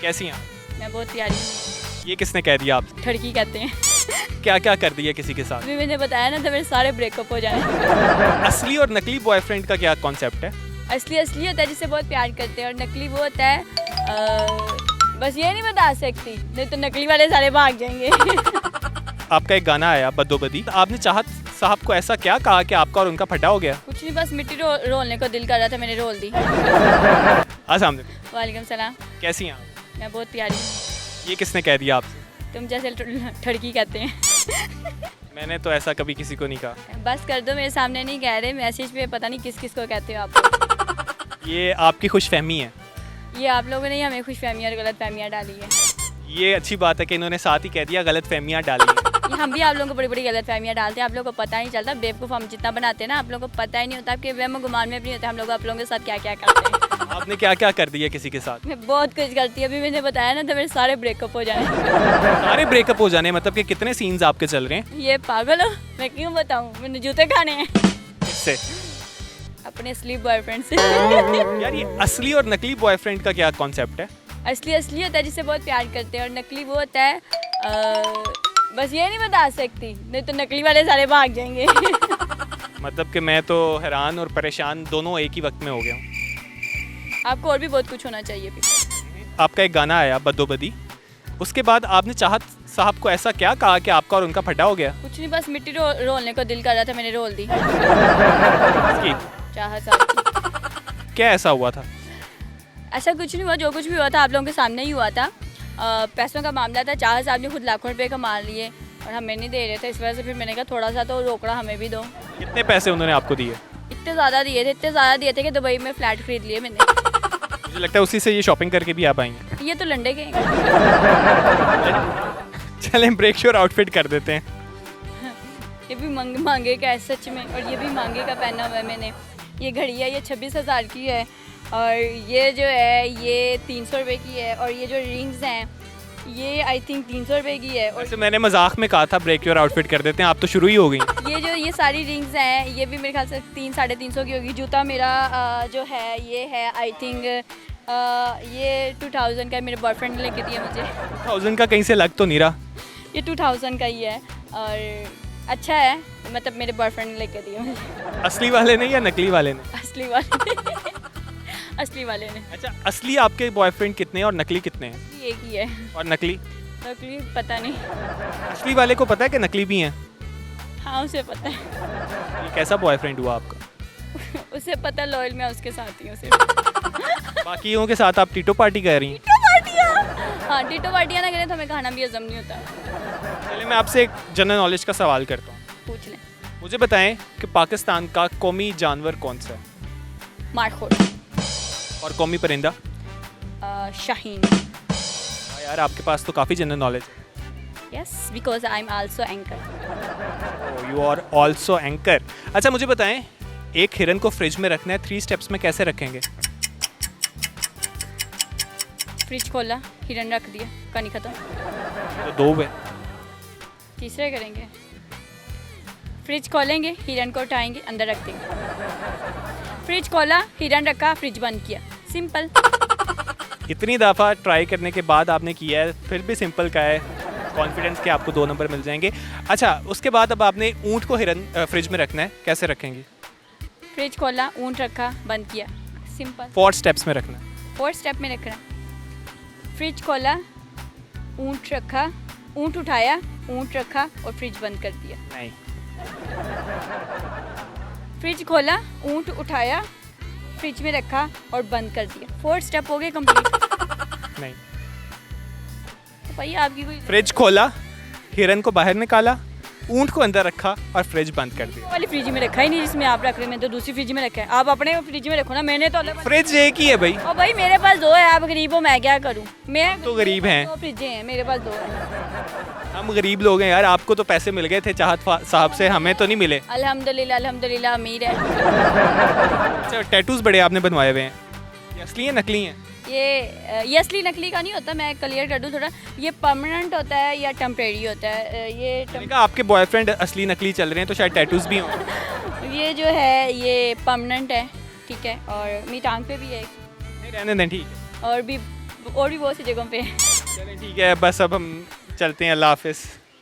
कैसी हैं आप? मैं बहुत प्यारी हूँ। ये किसने कह दिया आपसे? ठड़की कहते हैं। क्या क्या कर दिया किसी के साथ? अभी मैंने बताया ना तो मेरे सारे ब्रेकअप हो जाए। असली और नकली बॉयफ्रेंड का क्या कॉन्सेप्ट है? असली असली होता है जिससे बहुत प्यार करते हैं, और नकली वो होता है बस ये नहीं बता सकती, नहीं तो नकली वाले सारे भाग जाएंगे। आपका एक गाना आया बद्दो बदी, आपने चाहत साहब को ऐसा क्या कहा कि आपका और उनका फटा हो गया? कुछ नहीं, बस मिट्टी रोलने को दिल कर रहा था, मैंने रोल दी। अस्सलाम वालेकुम। वालेकुम सलाम। कैसी हैं आप? मैं बहुत प्यारी हूँ। ये किसने कह दिया आपसे? तुम जैसे ठड़की कहते हैं। मैंने तो ऐसा कभी किसी को नहीं कहा। बस कर दो, मेरे सामने नहीं कह रहे, मैसेज पे पता नहीं किस किस को कहते हो आप। ये आपकी खुशफहमी है। ये आप लोगों ने ही हमें खुशफहमियाँ और गलत फहमियाँ डाली है। ये अच्छी बात है कि इन्होंने साथ ही कह दिया गलत फहमियाँ डाली हैं। ये हम भी आप लोगों को बड़ी बड़ी गलत फहमियाँ डालते हैं, आप लोगों को पता नहीं चलता। बेवकूफ़ हम जितना बनाते हैं ना, आप लोगों को पता ही नहीं होता कि वहम गुमान में भी नहीं होता हम लोग आप लोगों के साथ क्या क्या करते हैं। आपने क्या क्या कर दिया किसी के साथ? मैं बहुत कुछ करती हूँ, अभी मैंने बताया ना तो मेरे सारे ब्रेकअप हो जाए। सारे ब्रेकअप हो जाने मतलब कि कितने सीन्स आपके चल रहे हैं? ये पागल हो, मैं क्यों बताऊँ, मैंने जूते खाने हैं किससे? अपने असली बॉयफ्रेंड से। यार ये असली और नकली बॉयफ्रेंड का क्या कॉन्सेप्ट है? असली असली होता है जिससे बहुत प्यार करते हैं, और नकली वो होता है बस ये नहीं बता सकती, नहीं तो नकली वाले सारे भाग जाएंगे। मतलब कि मैं तो हैरान और परेशान दोनों एक ही वक्त में हो गया हूँ। आपको और भी बहुत कुछ होना चाहिए भी। आपका एक गाना आया बद्दो बदी, उसके बाद आपने चाहत साहब को ऐसा क्या कहा कि आपका और उनका फटा हो गया? कुछ नहीं, बस मिट्टी रोलने को दिल कर रहा था, मैंने रोल दी। इसकी चाहत साहब। क्या ऐसा हुआ था? ऐसा कुछ नहीं हुआ, जो कुछ भी हुआ था आप लोगों के सामने ही हुआ था। पैसों का मामला था, चाहत साहब ने खुद लाखों रुपए कमा लिए और हमें नहीं दे रहे थे, इस वजह से फिर मैंने कहा थोड़ा सा तो रोकड़ा हमें भी दो। कितने पैसे उन्होंने आपको दिए? इतने ज़्यादा दिए थे कि दुबई में फ्लैट खरीद लिए मैंने। मुझे लगता है उसी से ये शॉपिंग करके भी आप आएंगे। ये तो लंडे के। चलें ब्रेक श्योर आउटफिट कर देते हैं। ये भी महंगे का है सच में, और ये भी महंगे का पहना हुआ है मैंने। ये घड़ी है, ये 26,000 की है, और ये जो है ये 300 रुपये की है, और ये जो रिंग्स हैं ये आई थिंक 300 रुपये की है। और वैसे मैंने मजाक में कहा था ब्रेक योर आउटफिट कर देते हैं, आप तो शुरू ही हो गई। ये सारी रिंग्स हैं, ये भी मेरे ख्याल से 300-350 की होगी। जूता मेरा जो है ये है आई थिंक ये 2000 का है, मेरे बॉयफ्रेंड ने लेके दिया मुझे। 1000 का कहीं से लग तो नहीं रहा। ये 2000 का ही है और अच्छा है, मतलब मेरे बॉयफ्रेंड ने लेके दिया मुझे। असली वाले ने या नकली वाले ने? असली वाले। असली वाले ने। अच्छा, असली आपके बॉयफ्रेंड कितने हैं और नकली कितने हैं? एक ही है। और नकली? नकली पता नहीं। असली वाले को पता है कि नकली भी हैं? हाँ उसे पता है। ये कैसा बॉयफ्रेंड हुआ आपका? उसे पता, लॉयल मैं उसके साथ ही हूँ उसे। बाकियों के साथ आप टीटो पार्टी कर रही हैं? हाँ, टीटो पार्टियाँ ना करें तो हमें खाना भी हजम नहीं होता। चलिए मैं आपसे एक जनरल नॉलेज का सवाल करता हूँ। पूछ लें। मुझे बताएं कि पाकिस्तान का कौमी जानवर कौन सा है? मारखोर। और कौमी परिंदा? शाहीन। हाँ यार, आपके पास तो काफ़ी जनरल नॉलेज है। Yes, because I am also anchor. You are also anchor. अच्छा मुझे बताएं, एक हिरन को फ्रिज में रखना है, 3 स्टेप्स में कैसे रखेंगे? फ्रिज खोला, हिरन रख दिया, कहानी खत्म। तो 2 है। तीसरे करेंगे, फ्रिज खोलेंगे, हिरन को उठाएंगे, अंदर रख देंगे। फ्रिज खोला, हिरन रखा, फ्रिज बंद किया, सिंपल। इतनी दफ़ा ट्राई करने के बाद आपने किया है, फिर भी सिंपल का है। कॉन्फिडेंस के आपको 2 नंबर मिल जाएंगे। अच्छा, उसके बाद अब आपने ऊँट को फ्रिज में रखना है, कैसे रखेंगे? फ्रिज खोला, ऊँट रखा, बंद किया, सिंपल। 4 स्टेप्स में रखना है। 4 स्टेप में रखना। फ्रिज खोला, ऊँट रखा, ऊँट उठाया, ऊँट रखा और फ्रिज बंद कर दिया। नहीं, फ्रिज खोला, ऊँट उठाया, फ्रिज में रखा और बंद कर दिया। 4 स्टेप हो गए कंप्लीट। नहीं। तो भाई आपकी कोई फ्रिज खोला, हिरन को बाहर निकाला, ऊँट को अंदर रखा और फ्रिज बंद कर दिया। वाली फ्रिज में रखा ही नहीं जिसमें आप रख रहे हैं, मैं तो दूसरी फ्रिज में रखा है। आप अपने फ्रिज में रखो ना, मैंने तो अलग। फ्रिज एक ही है भाई। और भाई मेरे पास 2 है, आप गरीब हो, मैं क्या करूं? मैं तो गरीब हैं। 2 फ्रिजें हैं, मेरे पास 2 है। हम गरीब लोग हैं यार, आपको तो पैसे मिल गए थे चाहत साहब से, हमें तो नहीं मिले। अल्हम्दुलिल्लाह अल्हम्दुलिल्लाह, अमीर है। अच्छा, टैटूज बड़े आपने बनवाए हुए हैं, ये असली हैं नकली हैं? ये असली नकली का नहीं होता, मैं क्लियर कर दूं थोड़ा। ये परमानेंट होता है या टेम्परेरी होता है? मैंने कहा आपके बॉयफ्रेंड असली नकली चल रहे हैं तो शायद टैटूज भी हों। ये जो है ये परमानेंट है, ठीक है, और मेरी टांग पे भी है, नहीं रहने दें, ठीक है। और भी और भी बहुत सी जगहों पे है। चलें ठीक है, बस अब हम चलते हैं, अल्लाह हाफिज़।